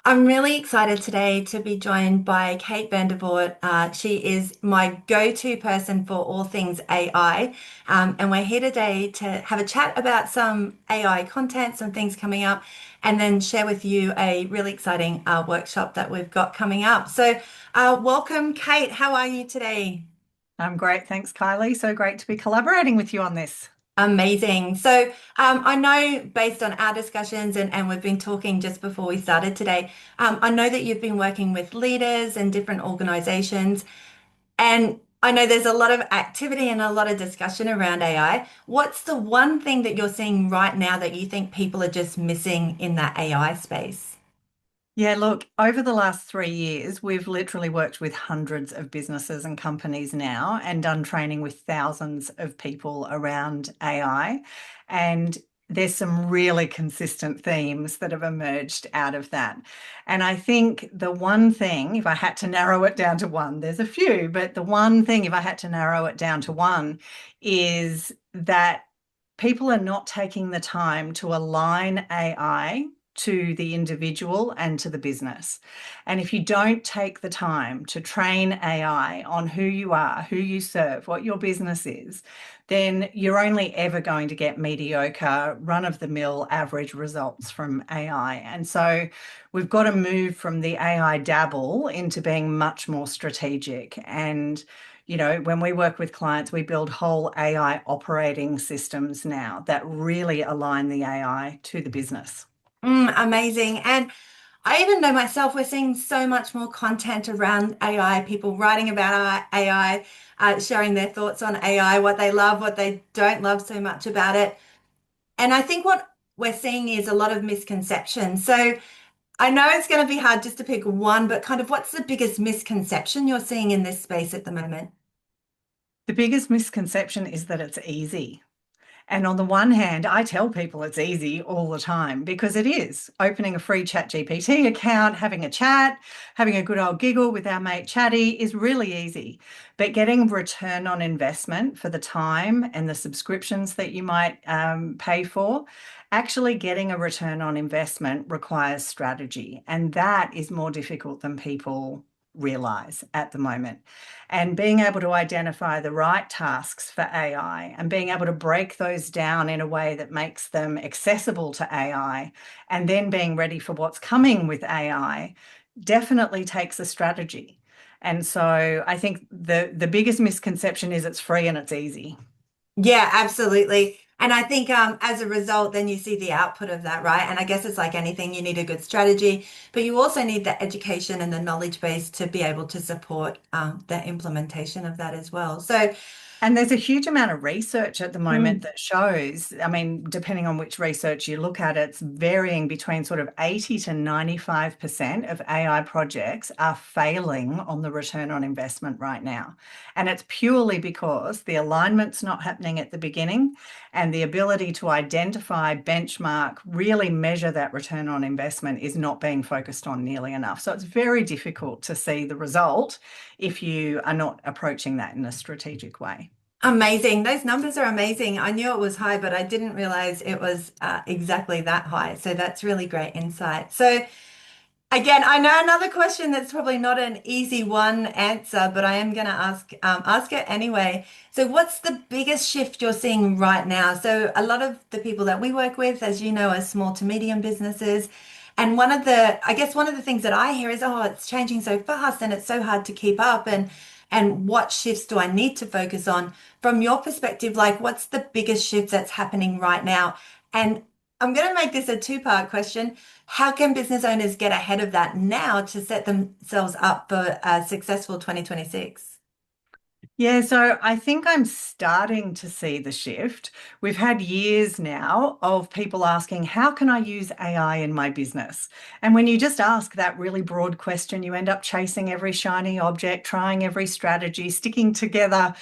I'm really excited today to be joined by Kate Vandervoort. She is my go-to person for all things AI. And we're here today to have a chat about some AI content, some things coming up, and then share with you a really exciting workshop that we've got coming up. Welcome, Kate. How are you today? I'm great. Thanks, Kylie. So great to be collaborating with you on this. Amazing. I know based on our discussions and we've been talking just before we started today, I know that you've been working with leaders and different organizations, and I know there's a lot of activity and a lot of discussion around AI. What's the one thing that you're seeing right now that you think people are just missing in that AI space? Yeah, look, over the last 3 years, we've literally worked with hundreds of businesses and companies now and done training with thousands of people around AI. And there's some really consistent themes that have emerged out of that. And I think the one thing, if I had to narrow it down to one, there's a few, but the one thing, if I had to narrow it down to one, is that people are not taking the time to align AI to the individual and to the business. And if you don't take the time to train AI on who you are, who you serve, what your business is, then you're only ever going to get mediocre, run-of-the-mill average results from AI. And so we've got to move from the AI dabble into being much more strategic. And when we work with clients, we build whole AI operating systems now that really align the AI to the business. Amazing. And I even know myself, we're seeing so much more content around AI, people writing about AI, sharing their thoughts on AI, what they love, what they don't love so much about it. And I think what we're seeing is a lot of misconception. So I know it's going to be hard just to pick one, but kind of what's the biggest misconception you're seeing in this space at the moment? The biggest misconception is that it's easy. And on the one hand, I tell people it's easy all the time because it is. Opening a free ChatGPT account, having a chat, having a good old giggle with our mate Chatty is really easy. But getting return on investment for the time and the subscriptions that you might pay for, actually getting a return on investment requires strategy. And that is more difficult than people realize at the moment. And being able to identify the right tasks for AI and being able to break those down in a way that makes them accessible to AI and then being ready for what's coming with AI definitely takes a strategy. And so I think the biggest misconception is it's free and it's easy. Yeah, absolutely. And I think as a result, then you see the output of that, right? And I guess it's like anything, you need a good strategy, but you also need the education and the knowledge base to be able to support the implementation of that as well. And there's a huge amount of research at the moment Mm. that shows, I mean, depending on which research you look at, it's varying between sort of 80 to 95% of AI projects are failing on the return on investment right now. And it's purely because the alignment's not happening at the beginning and the ability to identify, benchmark, really measure that return on investment is not being focused on nearly enough. So it's very difficult to see the result if you are not approaching that in a strategic way. Amazing. Those numbers are amazing. I knew it was high, but I didn't realize it was exactly that high. So that's really great insight. So again, I know another question that's probably not an easy one answer, but I am going to ask it anyway. So what's the biggest shift you're seeing right now? So a lot of the people that we work with, as you know, are small to medium businesses. And I guess one of the things that I hear is, oh, it's changing so fast and it's so hard to keep up. And what shifts do I need to focus on? From your perspective, like what's the biggest shift that's happening right now? And I'm going to make this a two-part question. How can business owners get ahead of that now to set themselves up for a successful 2026? Yeah, so I think I'm starting to see the shift. We've had years now of people asking, how can I use AI in my business? And when you just ask that really broad question, you end up chasing every shiny object, trying every strategy, sticking together,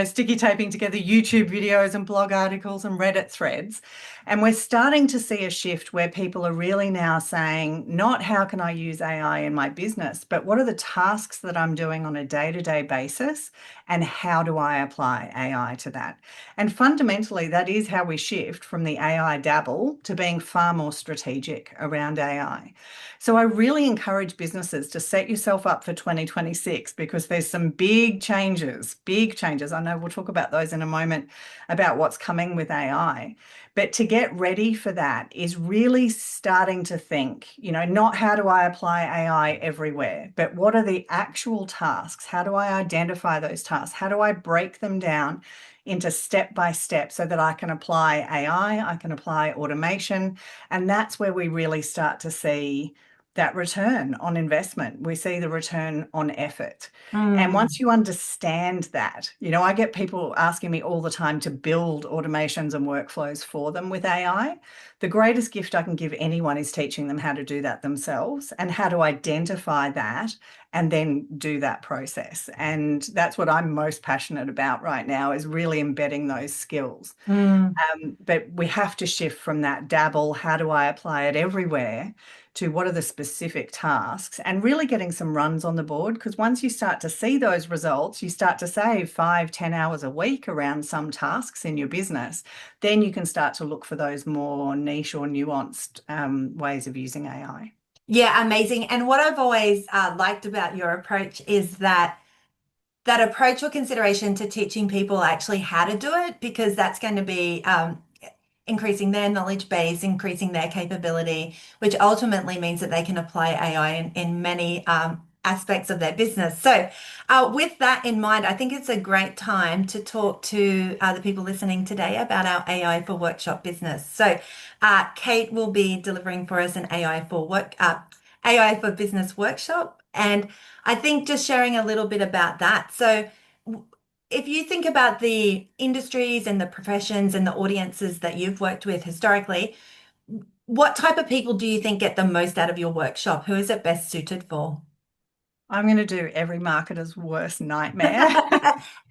sticky taping together YouTube videos and blog articles and Reddit threads. And we're starting to see a shift where people are really now saying, not how can I use AI in my business, but what are the tasks that I'm doing on a day-to-day basis? and how do I apply AI to that? And fundamentally, that is how we shift from the AI dabble to being far more strategic around AI. So I really encourage businesses to set yourself up for 2026 because there's some big changes, big changes. I know we'll talk about those in a moment about what's coming with AI. But to get ready for that is really starting to think, not how do I apply AI everywhere, but what are the actual tasks? How do I identify those tasks? How do I break them down into step by step so that I can apply AI, I can apply automation, and that's where we really start to see that return on investment. We see the return on effort. And Mm. once you understand that, I get people asking me all the time to build automations and workflows for them with AI. The greatest gift I can give anyone is teaching them how to do that themselves and how to identify that and then do that process. And that's what I'm most passionate about right now, is really embedding those skills. Mm. But we have to shift from that dabble, how do I apply it everywhere, to what are the specific tasks, and really getting some runs on the board. Because once you start to see those results, you start to save 5-10 hours a week around some tasks in your business. Then you can start to look for those more niche or nuanced ways of using AI. Yeah, amazing. And what I've always liked about your approach is that approach or consideration to teaching people actually how to do it, because that's going to be increasing their knowledge base, increasing their capability, which ultimately means that they can apply AI in many aspects of their business. So, with that in mind, I think it's a great time to talk to the people listening today about our AI for Workshop business. So, Kate will be delivering for us an AI for Business workshop, and I think just sharing a little bit about that. So, if you think about the industries and the professions and the audiences that you've worked with historically, what type of people do you think get the most out of your workshop? Who is it best suited for? I'm going to do every marketer's worst nightmare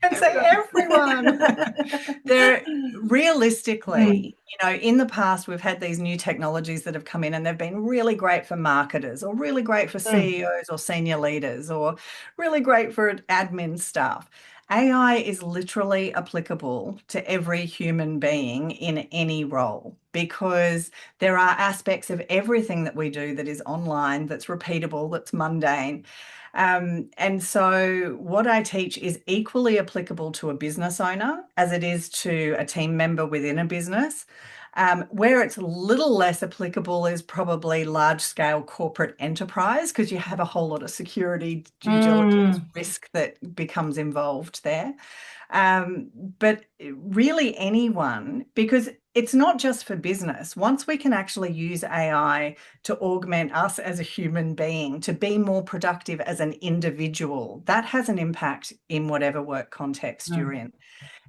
and say Everyone. everyone. They're Mm, realistically, in the past, we've had these new technologies that have come in and they've been really great for marketers or really great for mm, CEOs or senior leaders or really great for admin staff. AI is literally applicable to every human being in any role because there are aspects of everything that we do that is online, that's repeatable, that's mundane. And so what I teach is equally applicable to a business owner as it is to a team member within a business. Where it's a little less applicable is probably large scale corporate enterprise because you have a whole lot of security due diligence mm, risk that becomes involved there. Um, but really anyone, because it's not just for business. Once we can actually use AI to augment us as a human being, to be more productive as an individual, that has an impact in whatever work context you're mm, in.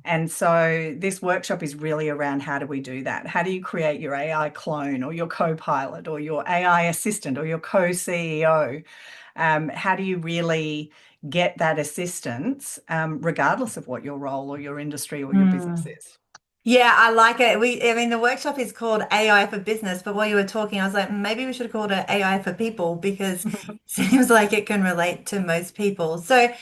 And so this workshop is really around how do we do that? How do you create your AI clone or your co-pilot or your AI assistant or your co-CEO? How do you really get that assistance, regardless of what your role or your industry or your business mm. is? Yeah, I like it. I mean, the workshop is called AI for Business, but while you were talking, I was like, maybe we should have called it AI for People because it seems like it can relate to most people. So,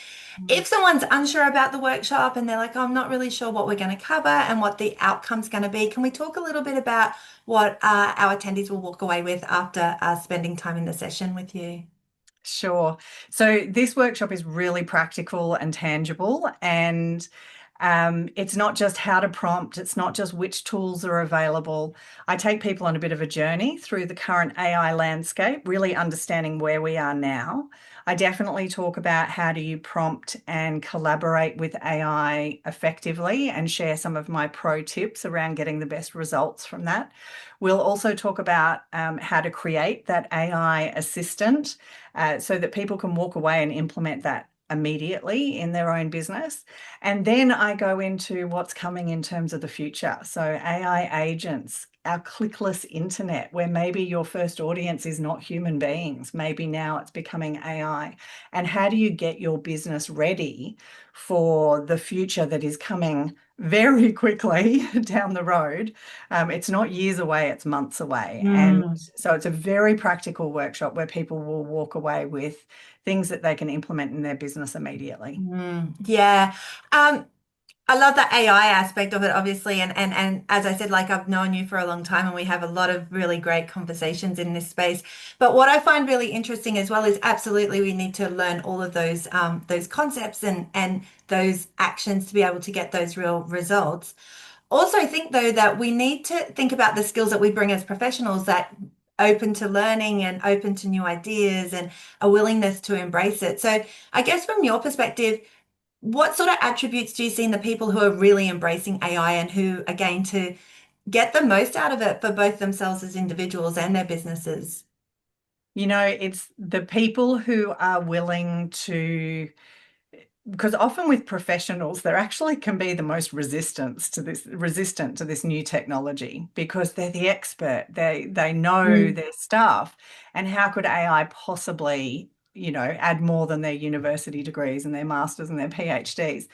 if someone's unsure about the workshop and they're like, oh, I'm not really sure what we're going to cover and what the outcome's going to be, can we talk a little bit about what our attendees will walk away with after spending time in the session with you? Sure. So this workshop is really practical and tangible, and it's not just how to prompt, it's not just which tools are available. I take people on a bit of a journey through the current AI landscape, really understanding where we are now. I definitely talk about how do you prompt and collaborate with AI effectively and share some of my pro tips around getting the best results from that. We'll also talk about how to create that AI assistant so that people can walk away and implement that immediately in their own business. And then I go into what's coming in terms of the future. So AI agents, our clickless internet, where maybe your first audience is not human beings. Maybe now it's becoming AI. And how do you get your business ready for the future that is coming very quickly down the road? It's not years away, it's months away. And Mm, so it's a very practical workshop where people will walk away with things that they can implement in their business immediately. yeah. Um, I love the AI aspect of it, obviously, and as I said, like I've known you for a long time, and we have a lot of really great conversations in this space. But what I find really interesting as well is absolutely we need to learn all of those concepts and those actions to be able to get those real results. Also, think though that we need to think about the skills that we bring as professionals that open to learning and open to new ideas and a willingness to embrace it. So, I guess from your perspective, what sort of attributes do you see in the people who are really embracing AI and who are going to get the most out of it for both themselves as individuals and their businesses? You know, it's the people who are willing to, because often with professionals, there actually can be the most resistant to this new technology because they're the expert. They know Mm, their stuff. And how could AI possibly, add more than their university degrees and their masters and their PhDs?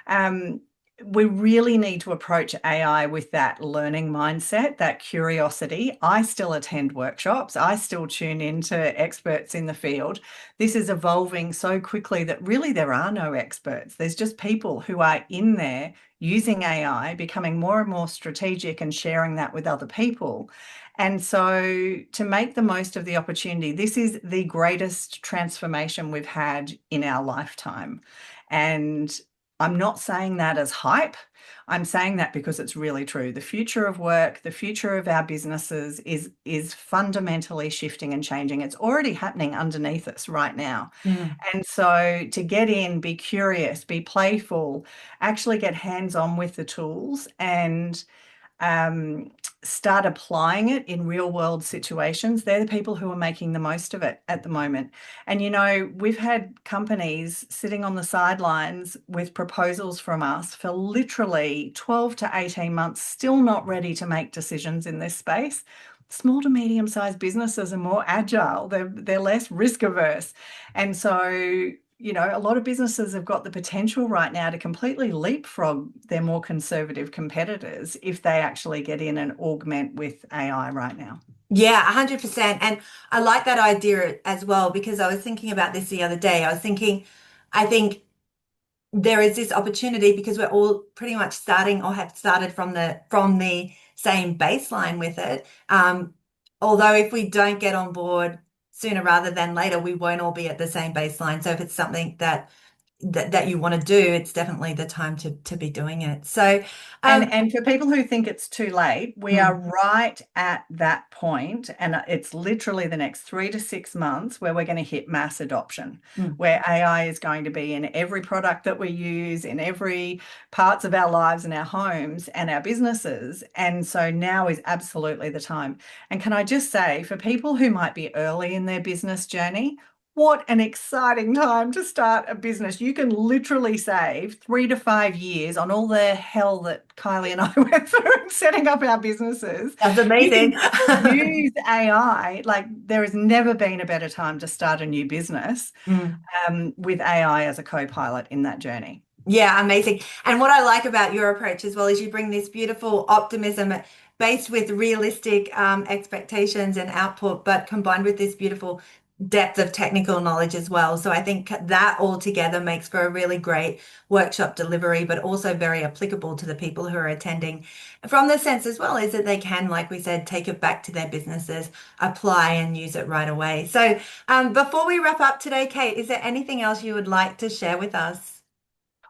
Um, we really need to approach AI with that learning mindset, that curiosity. I still attend workshops. I still tune into experts in the field. This is evolving so quickly that really there are no experts. There's just people who are in there using AI, becoming more and more strategic and sharing that with other people. And so, to make the most of the opportunity, this is the greatest transformation we've had in our lifetime. And I'm not saying that as hype. I'm saying that because it's really true. The future of work, the future of our businesses is fundamentally shifting and changing. It's already happening underneath us right now. mm. And so to get in, be curious, be playful, actually get hands-on with the tools and um, start applying it in real world situations, they're the people who are making the most of it at the moment. And, we've had companies sitting on the sidelines with proposals from us for literally 12 to 18 months, still not ready to make decisions in this space. Small to medium sized businesses are more agile, they're less risk averse. And so, a lot of businesses have got the potential right now to completely leapfrog their more conservative competitors if they actually get in and augment with AI right now. Yeah, 100%. And I like that idea as well because I was thinking about this the other day. I was thinking, I think there is this opportunity because we're all pretty much starting or have started from the same baseline with it. Although if we don't get on board sooner rather than later, we won't all be at the same baseline. So if it's something that you want to do, it's definitely the time to be doing it. So, And um, and for people who think it's too late, we are mm, right at that point, and it's literally the next 3 to 6 months where we're going to hit mass adoption, mm. where AI is going to be in every product that we use, in every parts of our lives and our homes and our businesses. And so now is absolutely the time. And can I just say, for people who might be early in their business journey, what an exciting time to start a business. You can literally save 3 to 5 years on all the hell that Kylie and I went through setting up our businesses. That's You amazing. can use AI. Like, there has never been a better time to start a new business Mm. with AI as a co-pilot in that journey. Yeah, amazing. And what I like about your approach as well is you bring this beautiful optimism based with realistic expectations and output, but combined with this beautiful depth of technical knowledge as well. So I think that all together makes for a really great workshop delivery, but also very applicable to the people who are attending. From the sense as well is that they can, like we said, take it back to their businesses, apply and use it right away. So before we wrap up today, Kate, is there anything else you would like to share with us?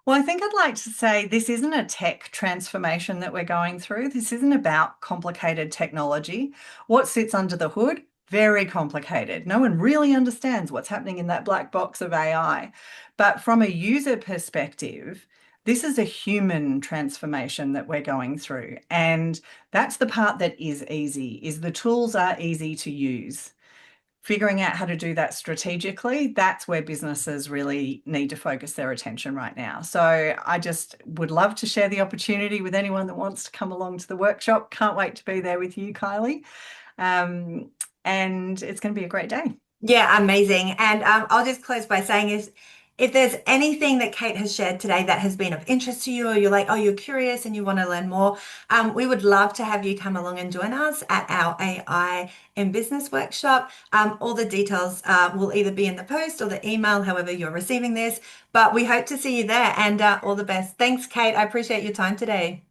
Well, I think I'd like to say this isn't a tech transformation that we're going through. This isn't about complicated technology. What sits under the hood? Very complicated. No one really understands what's happening in that black box of AI. But from a user perspective, this is a human transformation that we're going through. And that's the part that is easy, is the tools are easy to use. figuring out how to do that strategically, that's where businesses really need to focus their attention right now. So I just would love to share the opportunity with anyone that wants to come along to the workshop. Can't wait to be there with you, Kylie. And it's going to be a great day. Yeah, amazing. And I'll just close by saying is if there's anything that Kate has shared today that has been of interest to you, or you're like, oh, you're curious and you want to learn more, we would love to have you come along and join us at our AI in Business workshop. All the details will either be in the post or the email, however you're receiving this. But we hope to see you there and all the best. Thanks, Kate. I appreciate your time today.